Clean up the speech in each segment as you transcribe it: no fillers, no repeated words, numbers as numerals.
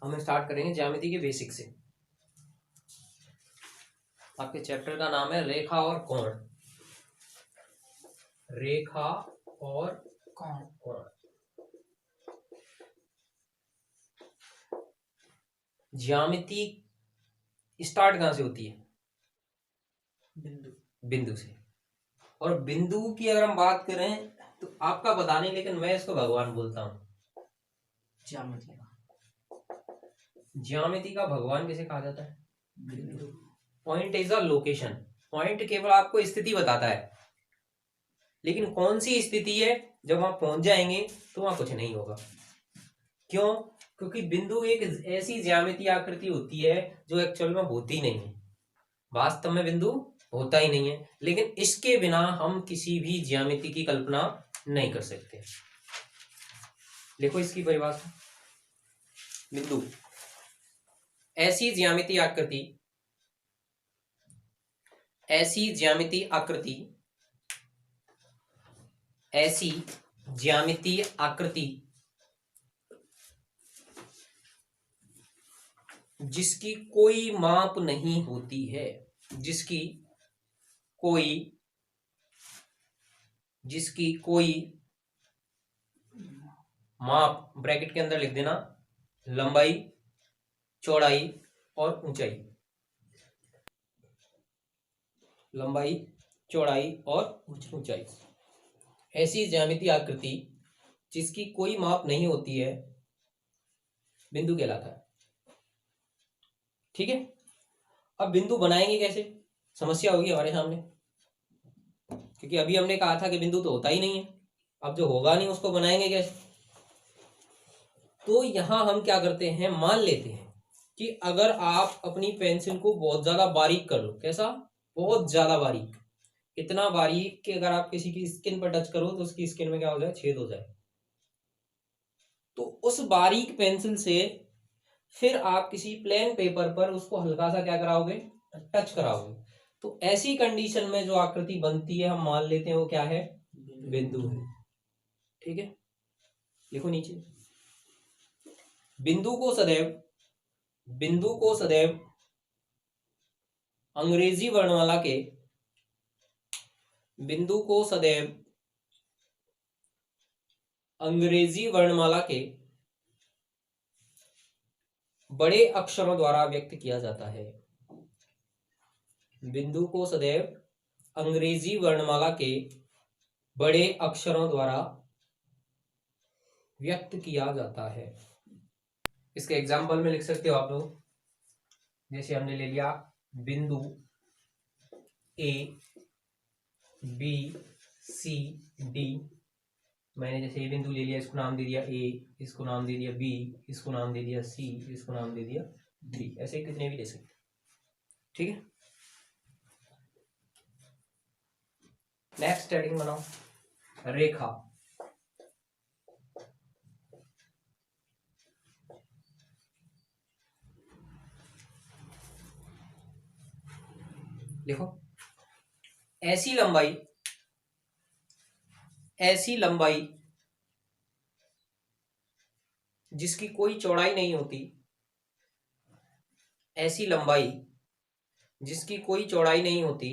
हम स्टार्ट करेंगे ज्यामिति के बेसिक से। आपके चैप्टर का नाम है रेखा और कोण। रेखा और कोण। ज्यामिति स्टार्ट कहां से होती है? बिंदु से। और बिंदु की अगर हम बात करें तो आपका पता नहीं, लेकिन मैं इसको भगवान बोलता हूं। ज्यामिति का भगवान किसे कहा जाता है? बिंदु। Point is a location. Point केवल आपको स्थिति बताता है, लेकिन कौन सी स्थिति है जब वहां पहुंच जाएंगे तो वहां कुछ नहीं होगा। क्यों? क्योंकि बिंदु एक ऐसी ज्यामितीय आकृति होती है जो एक्चुअल में होती नहीं है। वास्तव में बिंदु होता ही नहीं है, लेकिन इसके बिना हम किसी भी ज्यामिति की कल्पना नहीं कर सकते। देखो इसकी परिभाषा। बिंदु ऐसी ज्यामितीय आकृति, ऐसी ज्यामितीय आकृति, ऐसी ज्यामितीय आकृति जिसकी कोई माप नहीं होती है, जिसकी कोई माप, ब्रैकेट के अंदर लिख देना, लंबाई, चौड़ाई और ऊंचाई। लंबाई, चौड़ाई और ऊंचाई। ऐसी ज्यामितीय आकृति जिसकी कोई माप नहीं होती है बिंदु कहलाता है। ठीक है। अब बिंदु बनाएंगे कैसे? समस्या होगी हमारे सामने, क्योंकि अभी हमने कहा था कि बिंदु तो होता ही नहीं है। अब जो होगा नहीं उसको बनाएंगे कैसे? तो यहां हम क्या करते हैं, मान लेते हैं कि अगर आप अपनी पेंसिल को बहुत ज्यादा बारीक कर लो। कैसा? बहुत ज्यादा बारीक। इतना बारीक कि अगर आप किसी की स्किन पर टच करो तो उसकी स्किन में क्या हो जाए, छेद हो जाए। तो उस बारीक पेंसिल से फिर आप किसी प्लेन पेपर पर उसको हल्का सा क्या कराओगे, टच कराओगे। तो ऐसी कंडीशन में जो आकृति बनती है हम मान लेते हैं वो क्या है, बिंदु है। ठीक है। देखो नीचे, बिंदु को सदैव अंग्रेजी वर्णमाला के, बिंदु को सदैव अंग्रेजी वर्णमाला के बड़े अक्षरों द्वारा व्यक्त किया जाता है। बिंदु को सदैव अंग्रेजी वर्णमाला के बड़े अक्षरों द्वारा व्यक्त किया जाता है। इसके एग्जाम्पल में लिख सकते हो आप लोग। जैसे हमने ले लिया बिंदु ए बी सी डी। मैंने जैसे ये बिंदु ले लिया, इसको नाम दे दिया ए, इसको नाम दे दिया बी, इसको नाम दे दिया सी, इसको नाम दे दिया डी। ऐसे कितने भी ले सकते। ठीक है। नेक्स्ट हेडिंग बनाओ, रेखा। देखो, ऐसी लंबाई जिसकी कोई चौड़ाई नहीं होती, ऐसी लंबाई जिसकी कोई चौड़ाई नहीं होती,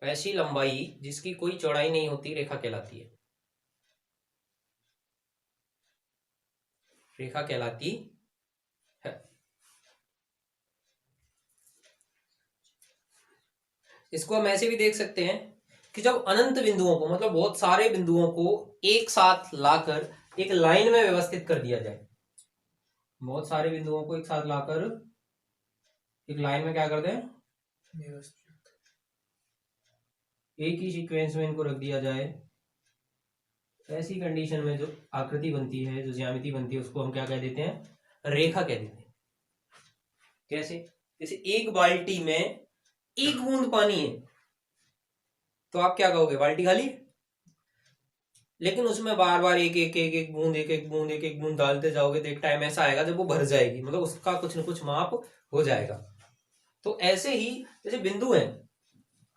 ऐसी लंबाई जिसकी कोई चौड़ाई नहीं होती रेखा कहलाती है। रेखा कहलाती है। इसको हम ऐसे भी देख सकते हैं कि जब अनंत बिंदुओं को, मतलब बहुत सारे बिंदुओं को एक साथ लाकर एक लाइन में व्यवस्थित कर दिया जाए, बहुत सारे बिंदुओं को एक साथ लाकर एक लाइन में क्या कर दें, व्यवस्थित, एक ही सीक्वेंस में इनको रख दिया जाए, ऐसी कंडीशन में जो आकृति बनती है, जो ज्यामिति बनती है, उसको हम क्या कह देते हैं, रेखा कह देते हैं। कैसे? जैसे एक बाल्टी में एक बूंद पानी है तो आप क्या कहोगे, बाल्टी खाली। लेकिन उसमें बार बार एक बूंद डालते जाओगे तो एक टाइम ऐसा आएगा जब वो भर जाएगी, मतलब उसका कुछ न कुछ माप हो जाएगा। तो ऐसे ही जैसे बिंदु है,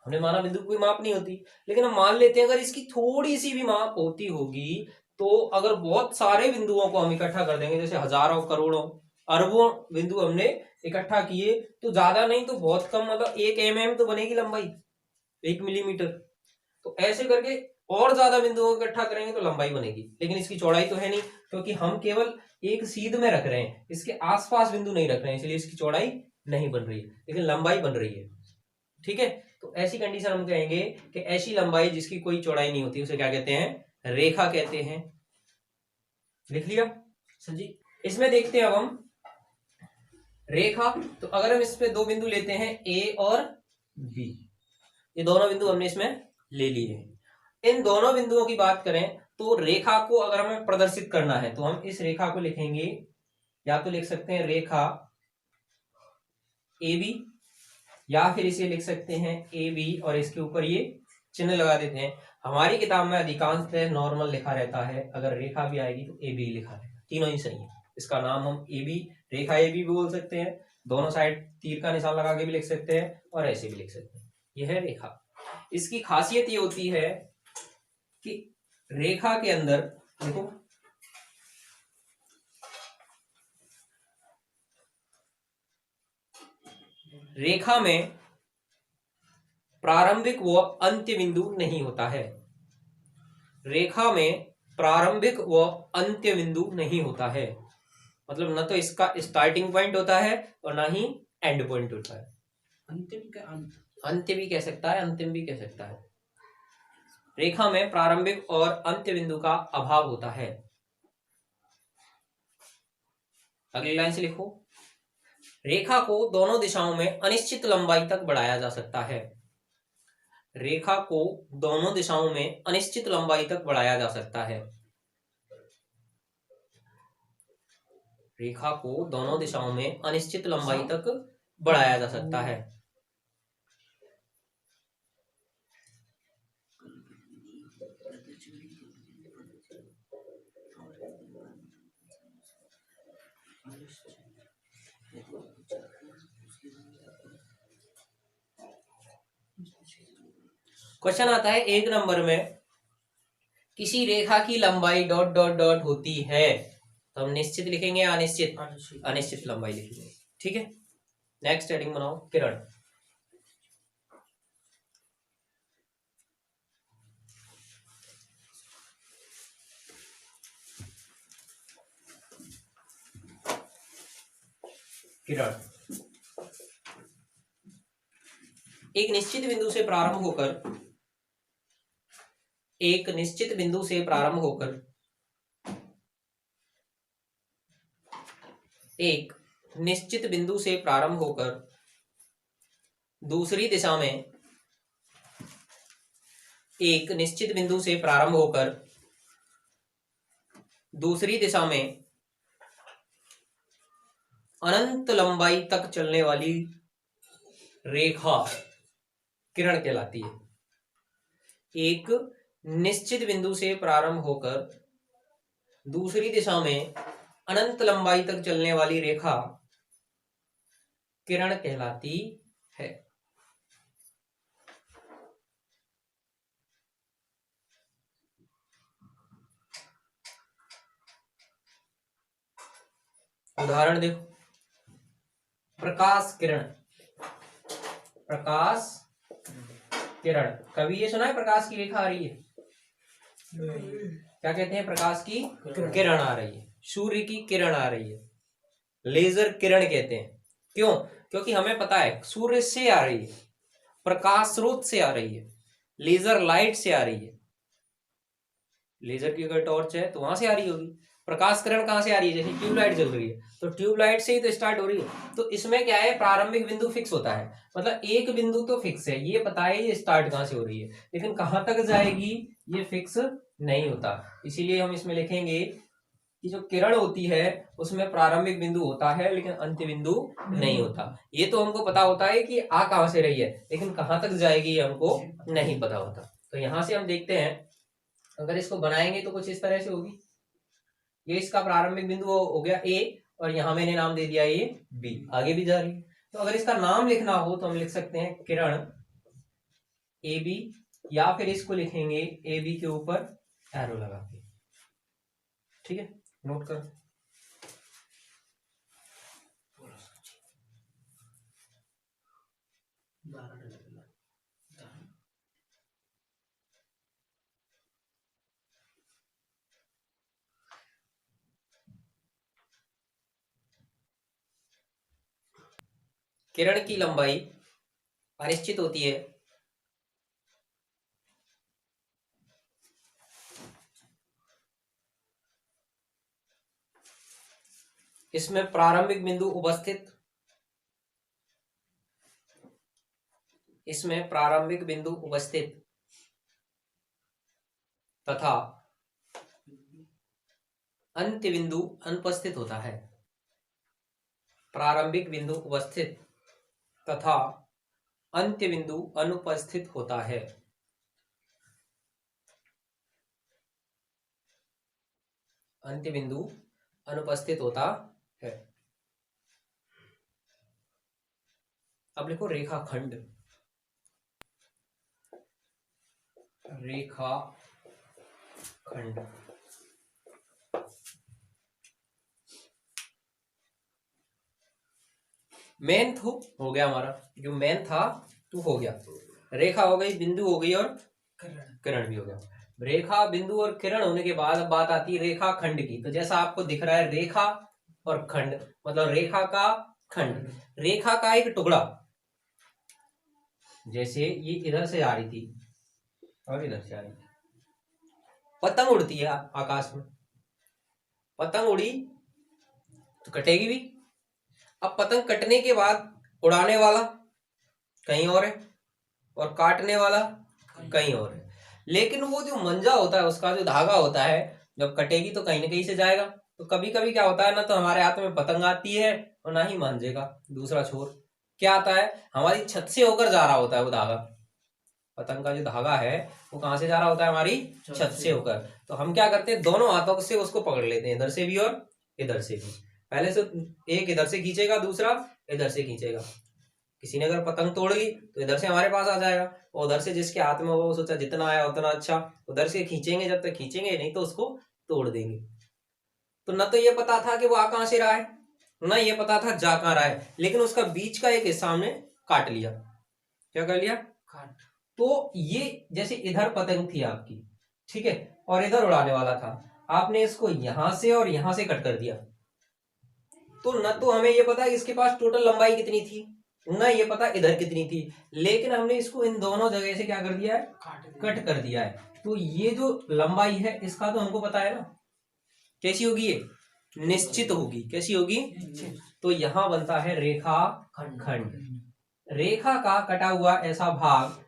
हमने माना बिंदु की कोई माप नहीं होती, लेकिन हम मान लेते हैं अगर इसकी थोड़ी सी भी माप होती होगी तो अगर बहुत सारे बिंदुओं को हम इकट्ठा कर देंगे, जैसे हजारों करोड़ों अरबों बिंदु हमने इकट्ठा किए, तो ज्यादा नहीं तो बहुत कम, मतलब 1 mm तो बनेगी लंबाई, 1 मिलीमीटर। तो ऐसे करके और ज्यादा बिंदुओं को इकट्ठा करेंगे तो लंबाई बनेगी, लेकिन इसकी चौड़ाई तो है नहीं, क्योंकि हम केवल एक सीध में रख रहे हैं, इसके आसपास बिंदु नहीं रख रहे हैं, इसलिए इसकी चौड़ाई नहीं बन रही है, लेकिन लंबाई बन रही है। ठीक है, तो ऐसी कंडीशन हम कहेंगे कि ऐसी लंबाई जिसकी कोई चौड़ाई नहीं होती उसे क्या कहते हैं, रेखा कहते हैं। लिख लिया सर जी। इसमें देखते हैं अब हम रेखा। तो अगर हम इस पे दो बिंदु लेते हैं ए और बी, ये दोनों बिंदु हमने इसमें ले लिए हैं। इन दोनों बिंदुओं की बात करें तो रेखा को अगर हमें प्रदर्शित करना है तो हम इस रेखा को लिखेंगे, या तो लिख सकते हैं रेखा ए बी, या फिर इसे लिख सकते हैं ए बी और इसके ऊपर ये चिन्ह लगा देते हैं। हमारी किताब में अधिकांश नॉर्मल लिखा रहता है, अगर रेखा भी आएगी तो ए बी लिखा रहेगा, तीनों ही सही है। इसका नाम हम A B, Rekha A B भी बोल सकते हैं, दोनों साइड तीर का निशान लगा के भी लिख सकते हैं और ऐसे भी लिख सकते हैं। यह है रेखा। इसकी खासियत ये होती है कि रेखा के अंदर देखो, रेखा में प्रारंभिक व अंत्य बिंदु नहीं होता है। रेखा में प्रारंभिक व अंत्य बिंदु नहीं होता है, मतलब न तो इसका स्टार्टिंग पॉइंट होता है और ना ही एंड पॉइंट होता है। अंत्य भी कह सकता है, अंतिम भी कह सकता है। रेखा में प्रारंभिक और अंत्य बिंदु का अभाव होता है। अगली लाइन से लिखो, रेखा को दोनों दिशाओं में अनिश्चित लंबाई तक बढ़ाया जा सकता है। रेखा को दोनों दिशाओं में अनिश्चित लंबाई तक बढ़ाया जा सकता है। रेखा को दोनों दिशाओं में अनिश्चित लंबाई तक बढ़ाया जा सकता है। क्वेश्चन आता है 1 नंबर में, किसी रेखा की लंबाई डॉट डॉट डॉट होती है, तो हम निश्चित लिखेंगे या अनिश्चित? अनिश्चित लंबाई लिखेंगे। ठीक है, नेक्स्ट हेडिंग बनाओ, किरण। किरण एक निश्चित बिंदु से प्रारंभ होकर, एक निश्चित बिंदु से प्रारंभ होकर एक निश्चित बिंदु से प्रारंभ होकर दूसरी दिशा में, एक निश्चित बिंदु से प्रारंभ होकर दूसरी दिशा में अनंत लंबाई तक चलने वाली रेखा किरण कहलाती है। एक निश्चित बिंदु से प्रारंभ होकर दूसरी दिशा में अनंत लंबाई तक चलने वाली रेखा किरण कहलाती है। उदाहरण देखो, प्रकाश किरण। प्रकाश किरण, कभी ये सुना है प्रकाश की रेखा आ रही है? क्या कहते हैं? प्रकाश की किरण आ रही है, सूर्य की किरण आ रही है, लेजर किरण कहते हैं। क्यों? क्योंकि हमें पता है सूर्य से आ रही है, प्रकाश स्रोत से आ रही है, लेजर लाइट से आ रही है। लेजर की अगर टॉर्च है तो वहां से आ रही होगी। प्रकाश किरण कहां से आ रही है? जैसे ट्यूबलाइट जल रही है तो ट्यूबलाइट से ही तो स्टार्ट हो रही है। तो इसमें क्या है, प्रारंभिक बिंदु फिक्स होता है, मतलब एक बिंदु तो फिक्स है, ये पता है ये स्टार्ट कहां से हो रही है, लेकिन कहां तक जाएगी ये फिक्स नहीं होता। इसीलिए हम इसमें लिखेंगे कि जो किरण होती है उसमें प्रारंभिक बिंदु होता है लेकिन अंत्य बिंदु नहीं होता। ये तो हमको पता होता है कि आ कहां से रही है, लेकिन कहां तक जाएगी ये हमको नहीं पता होता। तो यहां से हम देखते हैं, अगर इसको बनाएंगे तो कुछ इस तरह से होगी। ये इसका प्रारंभिक बिंदु हो गया ए, और यहां मैंने नाम दे दिया ये बी, आगे भी जा रही है। तो अगर इसका नाम लिखना हो तो हम लिख सकते हैं किरण ए बी, या फिर इसको लिखेंगे ए बी के ऊपर एरो लगा के। ठीक है, नोट कर। किरण की लंबाई अनिश्चित होती है इसमें प्रारंभिक बिंदु उपस्थित तथा अंत्य बिंदु अनुपस्थित होता है। प्रारंभिक बिंदु उपस्थित तथा अंत्य बिंदु अनुपस्थित होता है। अंत्य बिंदु अनुपस्थित होता है। अब लिखो रेखाखंड। रेखाखंड मेन हो गया हमारा, जो मेन था तो हो गया। रेखा हो गई, बिंदु हो गई और किरण भी हो गया। रेखा, बिंदु और किरण होने के बाद बात आती है रेखा खंड की। तो जैसा आपको दिख रहा है रेखा और खंड, मतलब रेखा का खंड, रेखा का एक टुकड़ा। जैसे ये इधर से आ रही थी और इधर से आ रही थी। पतंग उड़ती है आकाश में, पतंग उड़ी तो कटेगी भी। अब पतंग कटने के बाद उड़ाने वाला कहीं और है और काटने वाला कहीं और है, लेकिन वो जो मंजा होता है, उसका जो धागा होता है, जब कटेगी तो कहीं ना कहीं से जाएगा। तो कभी कभी क्या होता है ना, तो हमारे हाथ में पतंग आती है और ना ही मांझे का दूसरा छोर क्या आता है, हमारी छत से होकर जा रहा होता है वो धागा। पतंग का जो धागा है वो कहाँ से जा रहा होता है, हमारी छत से होकर। तो हम क्या करते हैं, दोनों हाथों से उसको पकड़ लेते हैं, इधर से भी और इधर से भी। पहले से एक इधर से खींचेगा, दूसरा इधर से खींचेगा। किसी ने अगर पतंग तोड़ ली तो इधर से हमारे पास आ जाएगा, और उधर से जिसके हाथ में वो सोचा जितना आया उतना अच्छा, उधर से खींचेंगे, जब तक खींचेंगे नहीं तो उसको तोड़ देंगे। तो न तो ये पता था कि वो आ कहां से रहा है, ना ये पता था जा कहां रहा है, लेकिन उसका बीच का एक हिस्सा हमने काट लिया। क्या कर लिया, काट। तो ये जैसे इधर पतंग थी आपकी, ठीक है, और इधर उड़ाने वाला था, आपने इसको यहां से और यहां से कट कर दिया। तो न तो हमें ये पता है इसके पास टोटल लंबाई कितनी थी, ना ये पता इधर कितनी थी, लेकिन हमने इसको इन दोनों जगह से क्या कर दिया है, कट कर दिया है। तो ये जो लंबाई है इसका तो हमको पता है ना, कैसी होगी, ये निश्चित होगी। कैसी होगी, तो यहां बनता है रेखा खंड। रेखा का कटा हुआ ऐसा भाग,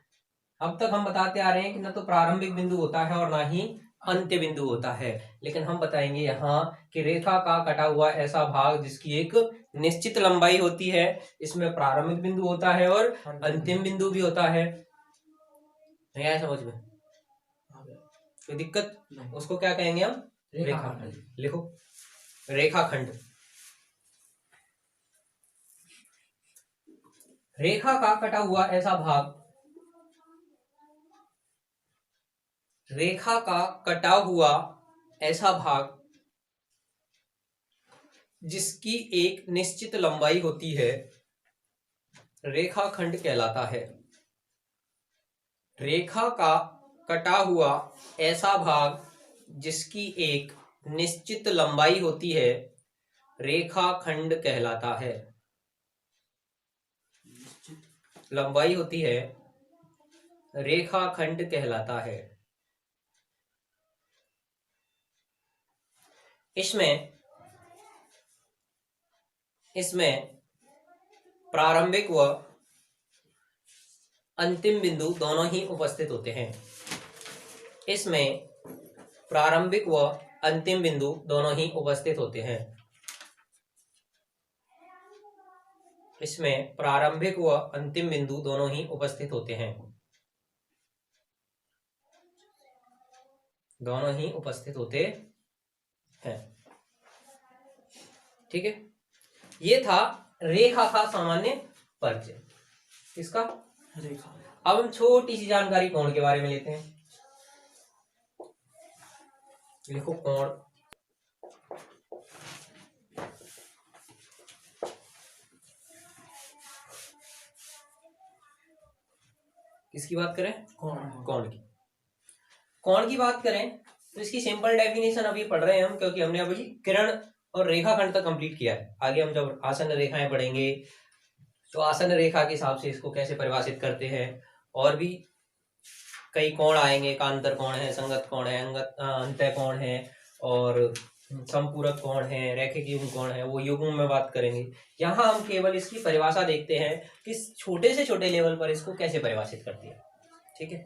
अब तक हम बताते आ रहे हैं कि ना तो प्रारंभिक बिंदु होता है और ना ही अंत्य बिंदु होता है, लेकिन हम बताएंगे यहाँ कि रेखा का कटा हुआ ऐसा भाग जिसकी एक निश्चित लंबाई होती है, इसमें प्रारंभिक बिंदु होता है और अंतिम बिंदु भी होता है। नहीं आया समझ में, कोई दिक्कत, उसको क्या कहेंगे हम, रेखाखंड। लिखो रेखाखंड। रेखा का कटा हुआ ऐसा भाग, रेखा का कटा हुआ ऐसा भाग जिसकी एक निश्चित लंबाई होती है रेखाखंड कहलाता है। रेखा का कटा हुआ ऐसा भाग जिसकी एक निश्चित लंबाई होती है रेखाखंड कहलाता है। लंबाई होती है रेखाखंड कहलाता है। इसमें प्रारंभिक व अंतिम बिंदु दोनों ही उपस्थित होते हैं। इसमें प्रारंभिक व अंतिम बिंदु दोनों ही उपस्थित होते हैं। इसमें प्रारंभिक व अंतिम बिंदु दोनों ही उपस्थित होते हैं। दोनों ही उपस्थित होते हैं। ठीक है, ये था रेखा का सामान्य परिचय। किसका, रेखा। अब हम छोटी सी जानकारी कोण के बारे में लेते हैं। लिखो कोण। किसकी बात करें? कोण की। कोण की बात करें तो इसकी सिंपल डेफिनेशन अभी पढ़ रहे हैं हम, क्योंकि हमने अभी किरण और रेखाखंड तक कंप्लीट किया है। आगे हम जब आसन रेखाएं पढ़ेंगे तो आसन रेखा के हिसाब से इसको कैसे परिभाषित करते हैं, और भी कई कोण आएंगे, कांतर कोण है, संगत कोण है, अंतः कोण है, और संपूरक कोण है, रैखिक युग्म कोण है, वो युग्म में बात करेंगे। यहाँ हम केवल इसकी परिभाषा देखते हैं कि छोटे से छोटे लेवल पर इसको कैसे परिभाषित करती है। ठीक है,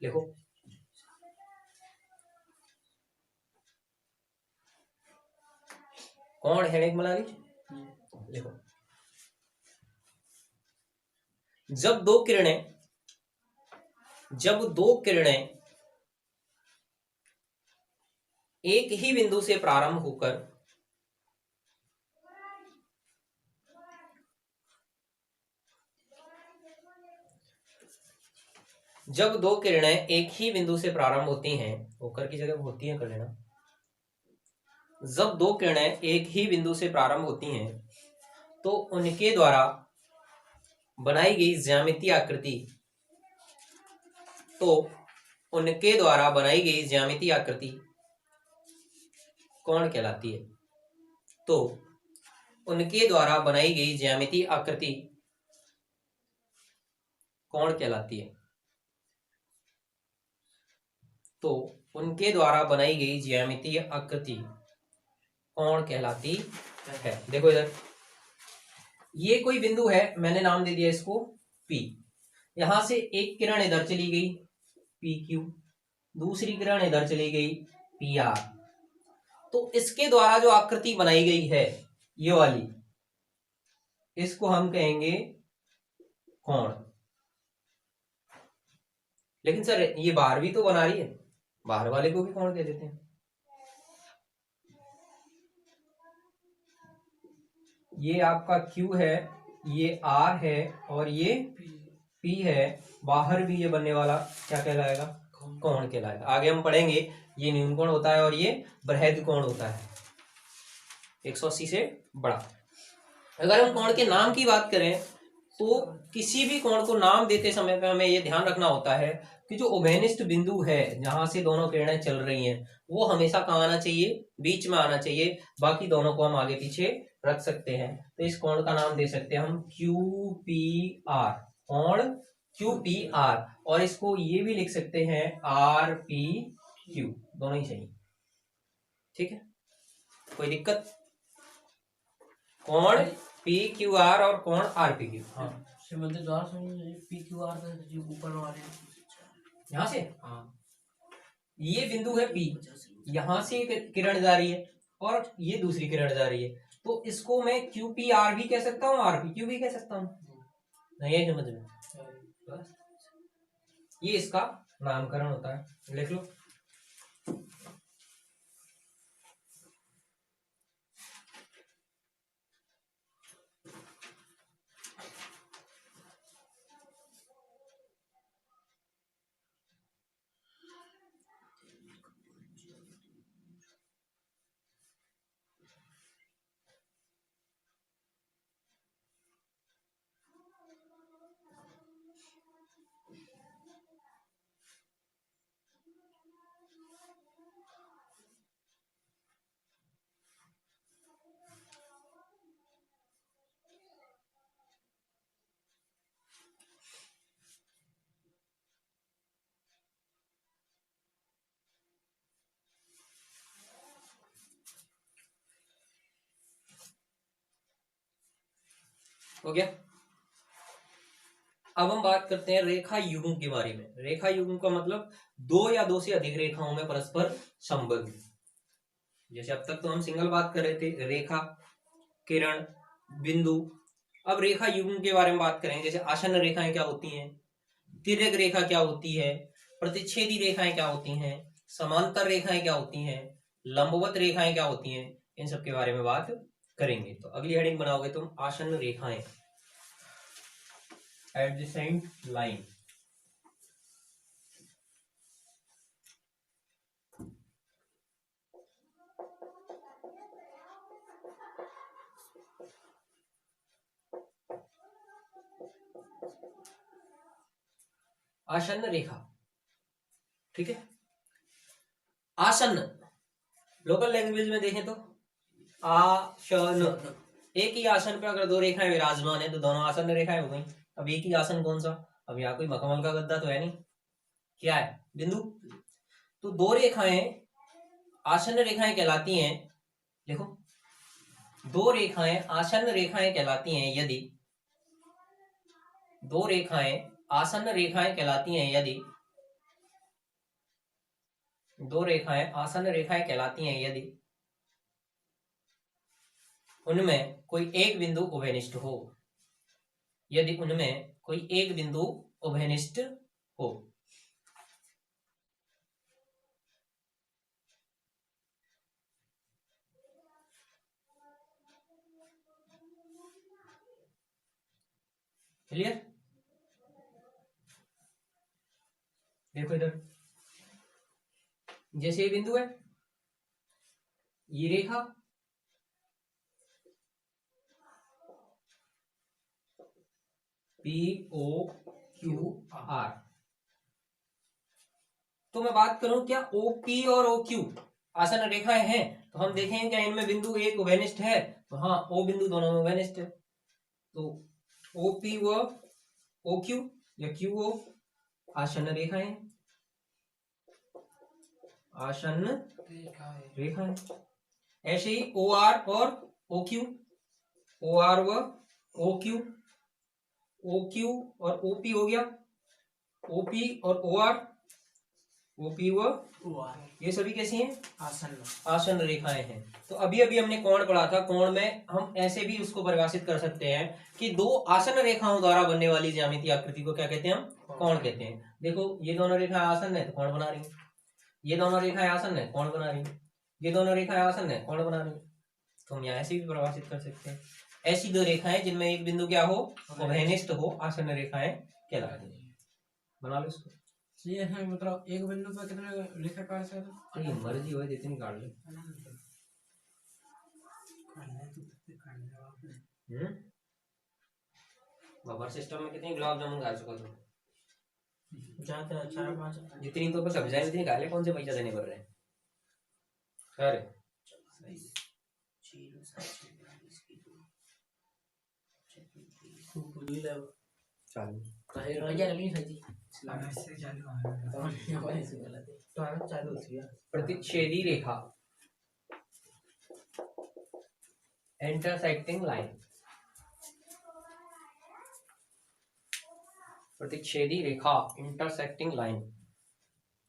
देखो कौन है मलाली, देखो जब दो किरणें एक ही बिंदु से प्रारंभ होकर जब दो किरणें एक ही बिंदु से प्रारंभ होती हैं, होकर की जगह होती हैं कर लेना। जब दो किरणें एक ही बिंदु से प्रारंभ होती हैं तो उनके द्वारा बनाई गई ज्यामितीय आकृति कौन कहलाती है? तो उनके द्वारा बनाई गई ज्यामितीय आकृति कौन कहलाती है? तो उनके द्वारा बनाई गई ज्यामितीय आकृति कौन कहलाती है? देखो इधर ये कोई बिंदु है, मैंने नाम दे दिया इसको P। यहां से एक किरण इधर चली गई PQ, दूसरी किरण इधर चली गई PR। तो इसके द्वारा जो आकृति बनाई गई है ये वाली, इसको हम कहेंगे कोण। लेकिन सर ये बाहर भी तो बना रही है, बाहर वाले को भी कोण कह देते हैं। ये आपका Q है, ये R है और ये P है। बाहर भी ये बनने वाला क्या कहलाएगा? कोण कहलाएगा। आगे हम पढ़ेंगे ये न्यून कोण होता है और ये बृहद कोण होता है, 180 से बड़ा। अगर हम कोण के नाम की बात करें तो किसी भी कोण को नाम देते समय पे हमें ये ध्यान रखना होता है कि जो उभयनिष्ठ बिंदु है जहां से दोनों किरणें चल रही हैं वो हमेशा कहाँ आना चाहिए? बीच में आना चाहिए। बाकी दोनों को हम आगे पीछे रख सकते हैं। तो इस कोण का नाम दे सकते हैं हम QPR, कोण QPR। और इसको ये भी लिख सकते हैं RPQ, दोनों ही चाहिए। ठीक है, कोई दिक्कत? कोण PQR और कोण RPQ। हाँ PQR ऊपर वाले यहाँ से, हाँ ये बिंदु है P, यहां से किरण जा रही है और ये दूसरी किरण जा रही है, तो इसको मैं QPR भी कह सकता हूँ, RPQ भी कह सकता हूँ। नहीं है समझ में? बस ये इसका नामकरण होता है, लिख लो। हो गया। अब हम बात करते हैं रेखा युग्म के बारे में। रेखा युग्म का मतलब दो या दो से अधिक रेखाओं में परस्पर संबंध। जैसे अब तक तो हम सिंगल बात कर रहे थे, रेखा, किरण, बिंदु। अब रेखा युग्म के बारे में बात करेंगे। जैसे आसन्न रेखाएं क्या होती हैं, तिर्यक रेखा क्या होती है, प्रतिच्छेदी रेखाएं क्या होती हैं, समांतर रेखाएं क्या होती हैं, लंबवत रेखाएं क्या होती हैं, इन सब के बारे में बात करेंगे। तो अगली हेडिंग बनाओगे तुम आसन्न रेखाएं, एडजेसेंट लाइन। आसन्न रेखा, ठीक है। आसन्न लोकल लैंग्वेज में देखें तो आसन, एक ही आसन पे अगर दो रेखाएं विराजमान है तो दोनों आसन्न रेखाएं हो गई। अब एक ही आसन कौन सा, अब यहाँ कोई मखमल का गद्दा तो है नहीं, क्या है, बिंदु। तो दो रेखाएं आसन्न रेखाएं कहलाती हैं, देखो दो रेखाएं आसन्न रेखाएं कहलाती हैं यदि, दो रेखाएं आसन्न रेखाएं कहलाती हैं यदि, दो रेखाएं आसन्न रेखाएं कहलाती हैं यदि उनमें कोई एक बिंदु उभयनिष्ठ हो, यदि उनमें कोई एक बिंदु उभयनिष्ठ हो। क्लियर, देखो इधर, जैसे ये बिंदु है, ये रेखा, POQR, तो मैं बात करूं क्या OP और OQ आसन्न रेखाएं हैं, तो हम देखेंगे क्या इनमें बिंदु एक उभयनिष्ठ है, तो हाँ O बिंदु दोनों में उभयनिष्ठ है। तो OP व OQ या QO आसन्न रेखाएं, आसन्न रेखाएं। ऐसे ही OR और OQ, OR व OQ, OQ और OP हो गया, OP और OR, OP व ये सभी कैसी हैं, आसन्न, आसन्न रेखाएं हैं। तो अभी अभी हमने कोण पढ़ा था, कोण में हम ऐसे भी उसको परिभाषित कर सकते हैं कि दो आसन्न रेखाओं द्वारा बनने वाली ज्यामितीय आकृति को क्या कहते हैं, हम कोण कहते हैं। देखो ये दोनों रेखाएं आसन्न है तो कोण बना रही है, ये दोनों रेखाएं आसन्न है कोण बना रही है, ये दोनों रेखाएं आसन्न है कोण बना रही है, तो हम यहाँ ऐसे भी परिभाषित कर सकते हैं। ऐसी दो रेखाएं जिनमें एक बिंदु क्या हो, उभयनिष्ठ हो, आसन्न रेखाएं कहलाती हैं। बना लो इसको, ये है मतलब एक बिंदु पर कितने रेखा काट सकते तो ये मर्जी हो जितनी काट लो। बफर सिस्टम में कितनी गुलाब जामुन खा चुका तुम, ज्यादा 4-5 जितनी तो बस सब्जियां उतनी खा ले, कौन से पैसा देने पड़ रहे हैं। अरे प्रतिच्छेदी रेखा, इंटरसेक्टिंग लाइन, प्रतिच्छेदी रेखा, इंटरसेक्टिंग लाइन।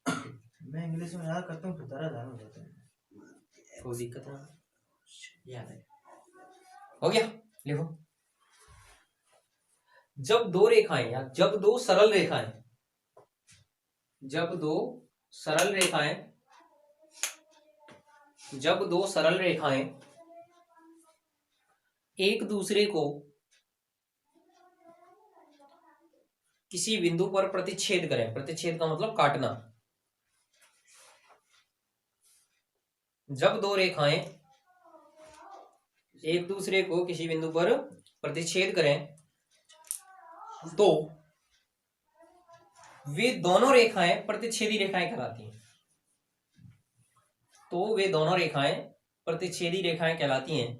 मैं इंग्लिश में याद करता हूँ, तारा ध्यान हो जाता है, कोई दिक्कत ना, याद है, हो गया। लिखो, जब दो रेखाएं या जब दो सरल रेखाएं, जब दो सरल रेखाएं, जब दो सरल रेखाएं एक दूसरे को किसी बिंदु पर प्रतिच्छेद करें, प्रतिच्छेद का मतलब काटना, जब दो रेखाएं एक दूसरे को किसी बिंदु पर प्रतिच्छेद करें तो वे दोनों रेखाएं प्रतिच्छेदी रेखाएं कहलाती हैं, तो वे दोनों रेखाएं प्रतिच्छेदी रेखाएं कहलाती हैं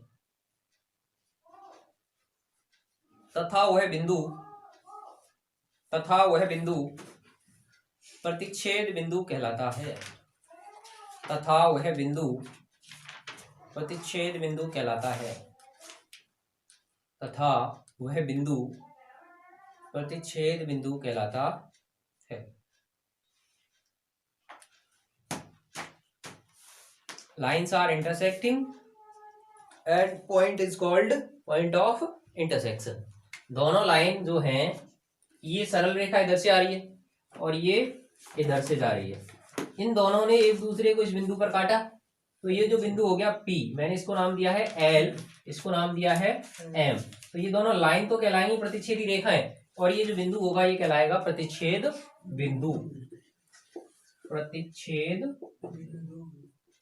तथा वह बिंदु प्रतिच्छेद बिंदु कहलाता है, तथा वह बिंदु प्रतिच्छेद बिंदु कहलाता है, तथा वह बिंदु प्रतिच्छेद बिंदु कहलाता है। Lines are intersecting and point is called point of intersection। दोनों लाइन जो हैं, ये सरल रेखा इधर से आ रही है और ये इधर से जा रही है, इन दोनों ने एक दूसरे को इस बिंदु पर काटा, तो ये जो बिंदु हो गया P, मैंने इसको नाम दिया है L, इसको नाम दिया है M, तो ये दोनों लाइन तो कहलाएंगी प्रतिच्छेदी रेखाएं, और ये जो बिंदु होगा ये कहलाएगा प्रतिच्छेद बिंदु, प्रतिच्छेद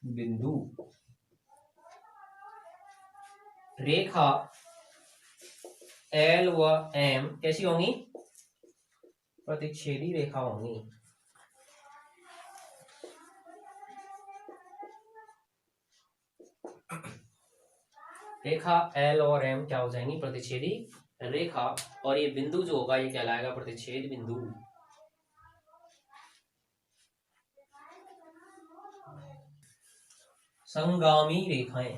बिंदु। रेखा L व M कैसी होंगी, प्रतिच्छेदी रेखा होंगी। रेखा L और M क्या हो जाएंगी? प्रतिच्छेदी रेखा। और ये बिंदु जो होगा ये कहलाएगा प्रतिच्छेद बिंदु। संगामी रेखाएं,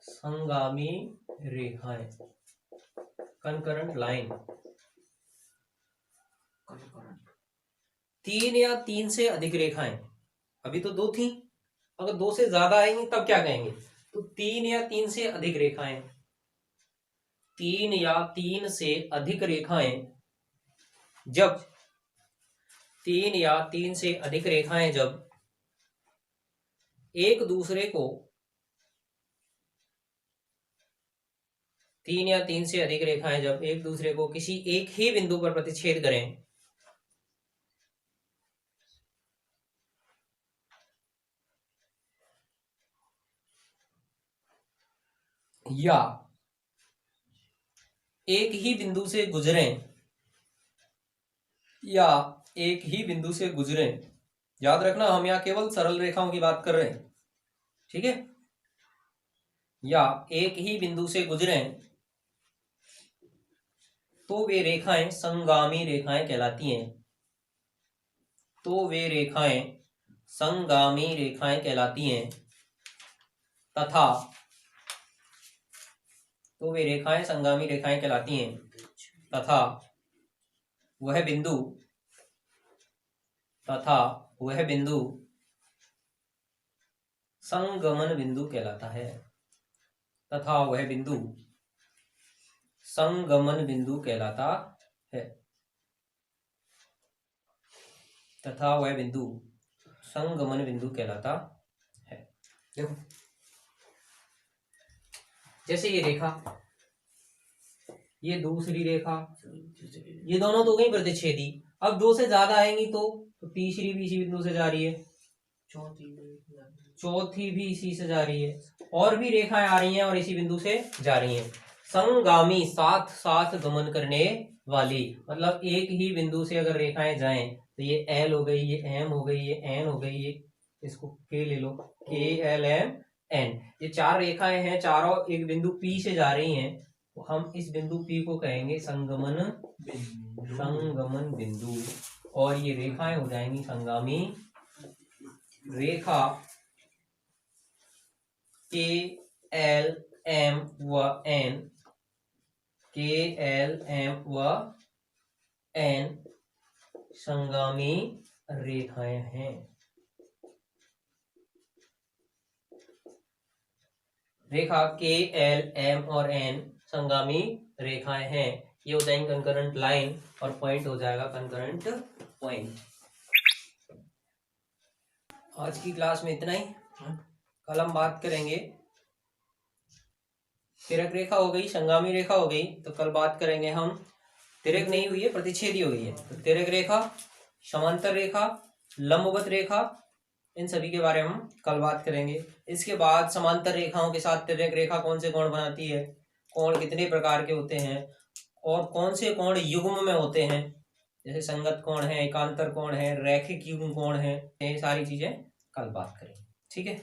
संगामी रेखाएं, कंकरेंट लाइन, 3 या 3 से अधिक रेखाएं। अभी तो 2 थी, अगर 2 से ज्यादा आएंगी तब क्या कहेंगे? तो 3 या 3 से अधिक रेखाएं, 3 या 3 से अधिक रेखाएं जब 3 या 3 से अधिक रेखाएं जब एक दूसरे को 3 या 3 से अधिक रेखाएं जब एक दूसरे को किसी एक ही बिंदु पर प्रतिच्छेद करें या एक ही बिंदु से गुजरें या एक ही बिंदु से गुजरें, याद रखना हम यहाँ केवल सरल रेखाओं की बात कर रहे हैं, ठीक है, या एक ही बिंदु से गुजरें तो वे रेखाएं संगामी रेखाएं कहलाती हैं। तो वे रेखाएं संगामी रेखाएं कहलाती हैं तथा तो वे रेखाएं संगामी रेखाएं कहलाती हैं तथा वह बिंदु संगमन बिंदु कहलाता है। तथा वह बिंदु संगमन बिंदु कहलाता है। तथा वह बिंदु संगमन बिंदु कहलाता है। देखो जैसे ये रेखा, ये दूसरी रेखा, ये दोनों तो गई प्रतिच्छेदी। अब 2 से ज्यादा आएंगी तो तीसरी भी इसी बिंदु से जा रही है, चौथी भी इसी से जा रही है, और भी रेखाएं आ रही हैं और इसी बिंदु से जा रही हैं। संगामी, साथ साथ गमन करने वाली, मतलब एक ही बिंदु से अगर रेखाएं जाएं तो ये L हो गई, ये M हो गई, ये N हो गई, ये इसको K ले लो, K L M N, ये 4 रेखाएं हैं, चारों एक बिंदु P से जा रही हैं, तो हम इस बिंदु P को कहेंगे संगमन बिंदु। और ये रेखाएं हो जाएंगी संगामी रेखा। K L M व N, K L M व N संगामी रेखाएं हैं। रेखा K L M और N संगामी रेखाएं हैं। ये हो जाएंगे कंकरेंट लाइन और पॉइंट हो जाएगा कंकरेंट पॉइंट। आज की क्लास में इतना ही। कल हम बात करेंगे, तिरक रेखा हो गई, संगामी रेखा हो गई, तो कल बात करेंगे हम, तिरक नहीं हुई है, प्रतिच्छेदी हो गई है, तो तिरक रेखा, समांतर रेखा, लंबवत रेखा, इन सभी के बारे में हम कल बात करेंगे। इसके बाद समांतर रेखाओं के साथ तिरक रेखा कौन से कोण बनाती है, कोण कितने प्रकार के होते हैं और कौन से कोण युग्म में होते हैं, जैसे संगत कोण है, एकांतर कोण है, रैखिक युग्म कोण है, ये सारी चीजें कल बात करेंगे। ठीक है।